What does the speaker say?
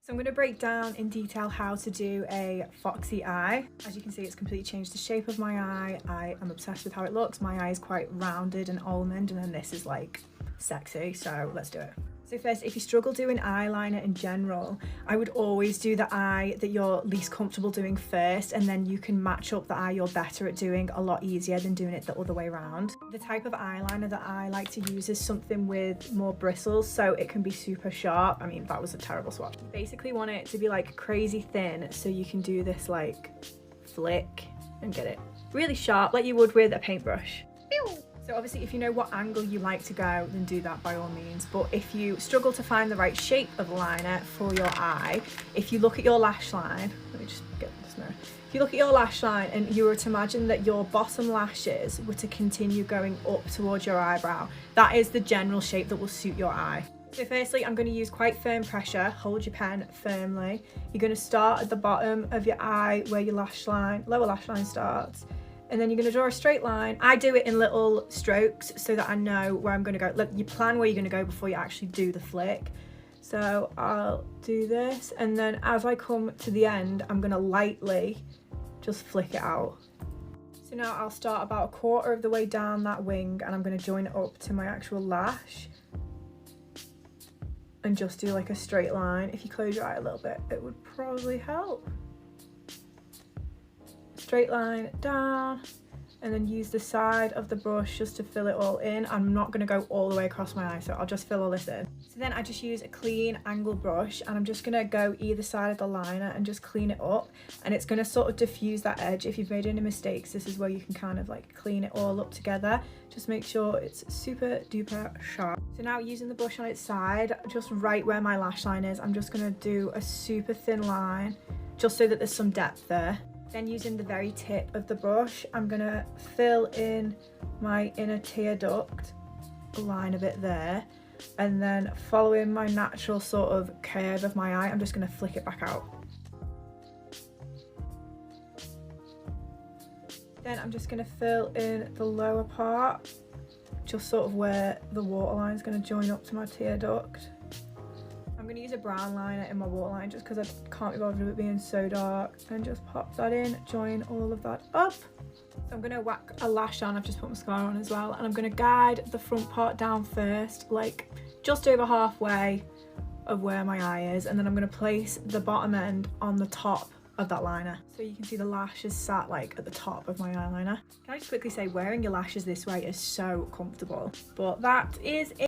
So I'm going to break down in detail how to do a foxy eye. As you can see, it's completely changed the shape of my eye. I am obsessed with how it looks. My eye is quite rounded and almond, and then this is like sexy, so let's do it. So first, if you struggle doing eyeliner in general, I would always do the eye that you're least comfortable doing first, and then you can match up the eye you're better at doing a lot easier than doing it the other way around. The type of eyeliner that I like to use is something with more bristles, so it can be super sharp. I mean, that was a terrible swatch. You basically want it to be like crazy thin, so you can do this like flick and get it really sharp like you would with a paintbrush. So obviously if you know what angle you like to go, then do that by all means. But if you struggle to find the right shape of liner for your eye, if you look at your lash line, let me just get this mirror. If you look at your lash line and you were to imagine that your bottom lashes were to continue going up towards your eyebrow, that is the general shape that will suit your eye. So firstly, I'm going to use quite firm pressure. Hold your pen firmly. You're going to start at the bottom of your eye where your lash line, lower lash line starts. And then you're going to draw a straight line. I do it in little strokes so that I know where I'm going to go. Look, you plan where you're going to go before you actually do the flick. So I'll do this, and then as I come to the end, I'm going to lightly just flick it out. So now I'll start about a quarter of the way down that wing, and I'm going to join it up to my actual lash and just do like a straight line. If you close your eye a little bit, it would probably help. Straight line down, and then use the side of the brush just to fill it all in. I'm not going to go all the way across my eye, so I'll just fill all this in. So then I just use a clean angle brush, and I'm just going to go either side of the liner and just clean it up, and it's going to sort of diffuse that edge. If you've made any mistakes, this is where you can kind of like clean it all up together. Just make sure it's super duper sharp. So now using the brush on its side, just right where my lash line is, I'm just going to do a super thin line just so that there's some depth there. Then using the very tip of the brush, I'm going to fill in my inner tear duct, line a bit there, and then following my natural sort of curve of my eye, I'm just going to flick it back out. Then I'm just going to fill in the lower part, just sort of where the waterline is going to join up to my tear duct. I'm going to use a brown liner in my waterline just because I can't be bothered with it being so dark, and just pop that in, join all of that up. So I'm going to whack a lash on. I've just put mascara on as well, and I'm going to guide the front part down first, like just over halfway of where my eye is, and then I'm going to place the bottom end on the top of that liner. So you can see the lash is sat like at the top of my eyeliner. Can I just quickly say, wearing your lashes this way is so comfortable. But that is it.